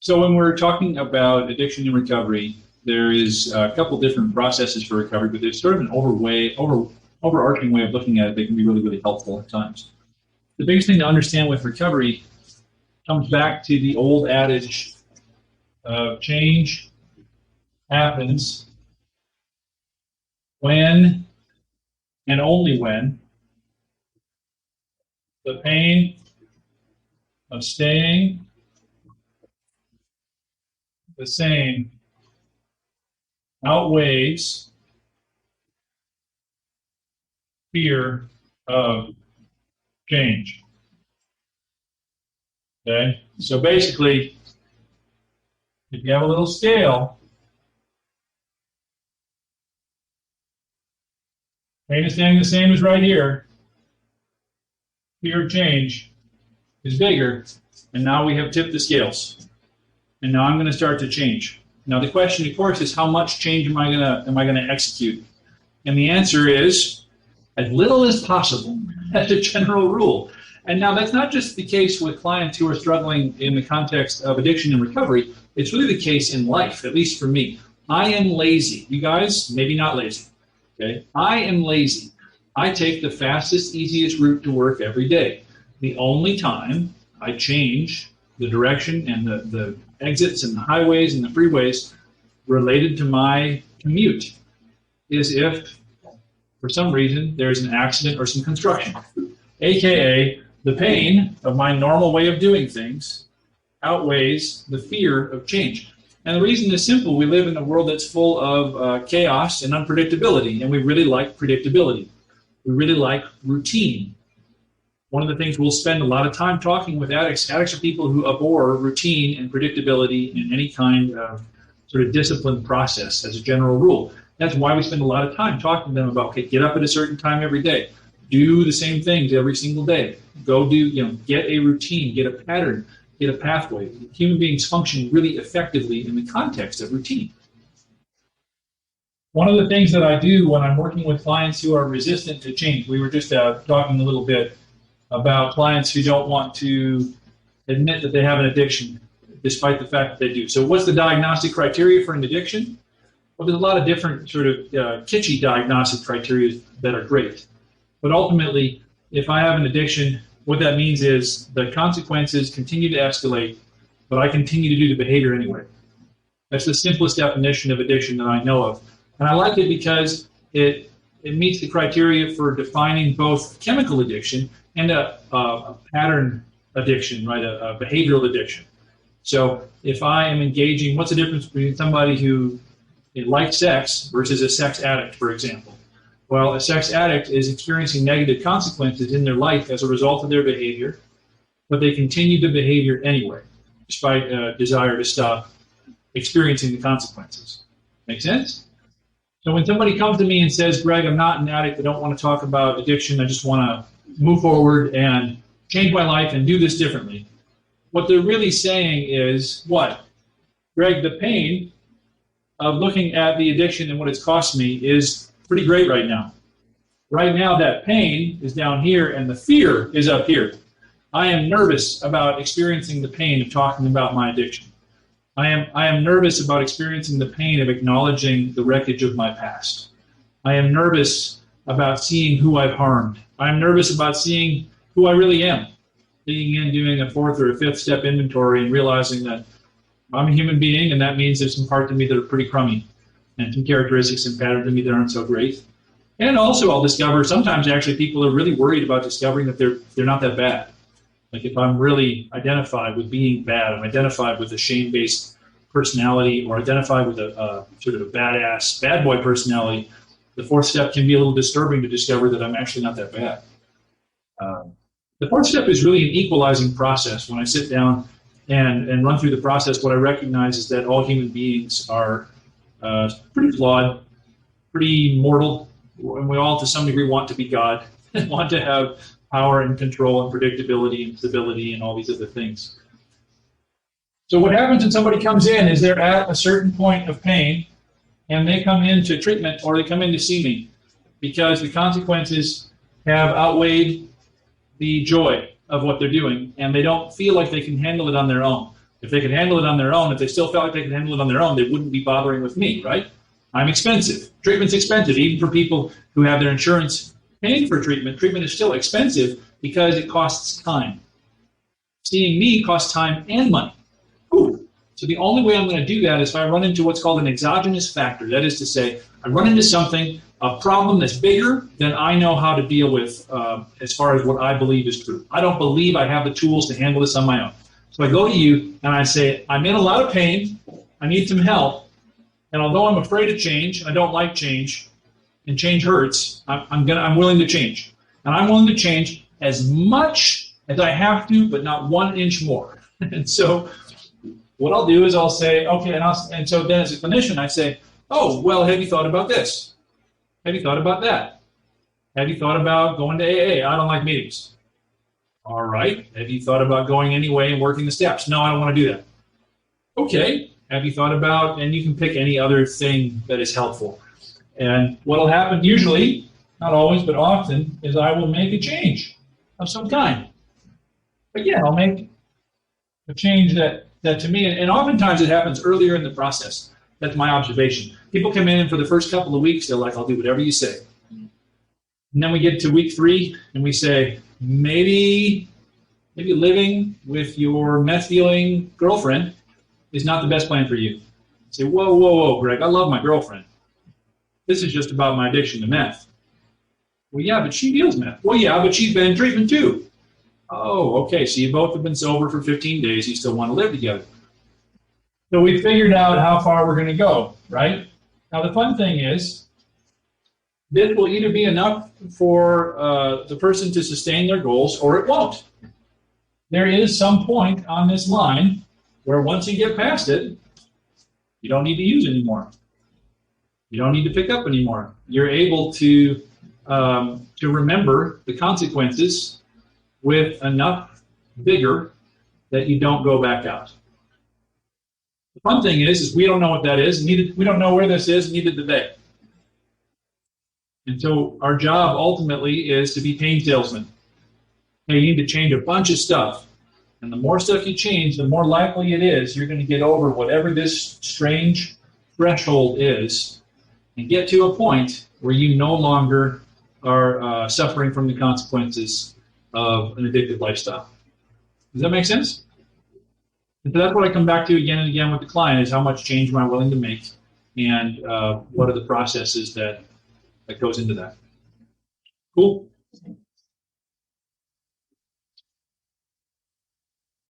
So when we're talking about addiction and recovery, there is a couple different processes for recovery, but there's sort of an overarching way of looking at it that can be really, really helpful at times. The biggest thing to understand with recovery comes back to the old adage of change happens when and only when the pain of staying the same outweighs fear of change. Okay, so basically, if you have a little scale, pain is staying the same as right here, fear of change is bigger, and now we have tipped the scales. And now I'm going to start to change. Now the question, of course, is how much change am I going to execute? And the answer is as little as possible. That's a general rule. And now that's not just the case with clients who are struggling in the context of addiction and recovery. It's really the case in life, at least for me. I am lazy. You guys, maybe not lazy. Okay? I am lazy. I take the fastest, easiest route to work every day. The only time I change the direction and the exits and the highways and the freeways related to my commute is if, for some reason, there's an accident or some construction, aka the pain of my normal way of doing things outweighs the fear of change. And the reason is simple. We live in a world that's full of chaos and unpredictability, and we really like predictability. We really like routine. One of the things we'll spend a lot of time talking with addicts are people who abhor routine and predictability in any kind of sort of disciplined process as a general rule. That's why we spend a lot of time talking to them about, okay, get up at a certain time every day, do the same things every single day, go do, get a routine, get a pattern, get a pathway. Human beings function really effectively in the context of routine. One of the things that I do when I'm working with clients who are resistant to change, we were just talking a little bit about clients who don't want to admit that they have an addiction, despite the fact that they do. So what's the diagnostic criteria for an addiction? Well, there's a lot of different sort of kitschy diagnostic criteria that are great. But ultimately, if I have an addiction, what that means is the consequences continue to escalate, but I continue to do the behavior anyway. That's the simplest definition of addiction that I know of. And I like it because it meets the criteria for defining both chemical addiction and a pattern addiction, right? A behavioral addiction. So if I am engaging, what's the difference between somebody who likes sex versus a sex addict, for example? Well, a sex addict is experiencing negative consequences in their life as a result of their behavior, but they continue the behavior anyway, despite a desire to stop experiencing the consequences. Make sense? So when somebody comes to me and says, Greg, I'm not an addict, I don't want to talk about addiction, I just want to move forward and change my life and do this differently, what they're really saying is, what? Greg, the pain of looking at the addiction and what it's cost me is pretty great right now. Right now, that pain is down here and the fear is up here. I am nervous about experiencing the pain of talking about my addiction. I am nervous about experiencing the pain of acknowledging the wreckage of my past. I am nervous about seeing who I've harmed. I'm nervous about seeing who I really am, digging in, doing a fourth or a fifth step inventory and realizing that I'm a human being, and that means there's some parts of me that are pretty crummy and some characteristics and patterns of me that aren't so great. And also I'll discover sometimes actually people are really worried about discovering that they're not that bad. Like if I'm really identified with being bad, I'm identified with a shame-based personality or identified with a sort of a badass, bad boy personality, the fourth step can be a little disturbing to discover that I'm actually not that bad. The fourth step is really an equalizing process. When I sit down and run through the process, what I recognize is that all human beings are pretty flawed, pretty mortal, and we all to some degree want to be God and want to have power and control and predictability and stability and all these other things. So what happens when somebody comes in is they're at a certain point of pain and they come into treatment or they come in to see me because the consequences have outweighed the joy of what they're doing and they don't feel like they can handle it on their own. If they could handle it on their own, if they still felt like they could handle it on their own, they wouldn't be bothering with me, right? I'm expensive. Treatment's expensive, even for people who have their insurance paying for treatment. Treatment is still expensive because it costs time. Seeing me costs time and money. Ooh. So the only way I'm going to do that is if I run into what's called an exogenous factor. That is to say, I run into something, a problem that's bigger than I know how to deal with as far as what I believe is true. I don't believe I have the tools to handle this on my own. So I go to you and I say, I'm in a lot of pain, I need some help, and although I'm afraid of change, and I don't like change, and change hurts, I'm willing to change. And I'm willing to change as much as I have to, but not 1 inch more. And so what I'll do is I'll say, okay, and so then as a clinician, I say, oh, well, have you thought about this? Have you thought about that? Have you thought about going to AA? I don't like meetings. All right. Have you thought about going anyway and working the steps? No, I don't want to do that. Okay. Have you thought about, and you can pick any other thing that is helpful. And what will happen usually, not always, but often, is I will make a change of some kind. Again, I'll make a change that to me, and oftentimes it happens earlier in the process. That's my observation. People come in and for the first couple of weeks, they're like, I'll do whatever you say. And then we get to week 3 and we say, maybe living with your meth-dealing girlfriend is not the best plan for you. I say, whoa, Greg, I love my girlfriend. This is just about my addiction to meth. Well, yeah, but she deals meth. Well, yeah, but she's been in treatment too. Oh, okay, so you both have been sober for 15 days. You still want to live together. So we figured out how far we're going to go, right? Now, the fun thing is, this will either be enough for the person to sustain their goals, or it won't. There is some point on this line where once you get past it, you don't need to use anymore. You don't need to pick up anymore. You're able to remember the consequences with enough vigor that you don't go back out. The fun thing is we don't know what that is. We don't know where this is, neither do they. And so our job ultimately is to be pain salesmen. Hey, you need to change a bunch of stuff. And the more stuff you change, the more likely it is you're going to get over whatever this strange threshold is and get to a point where you no longer are suffering from the consequences of an addictive lifestyle. Does that make sense? And so that's what I come back to again and again with the client is how much change am I willing to make and what are the processes that goes into that. Cool?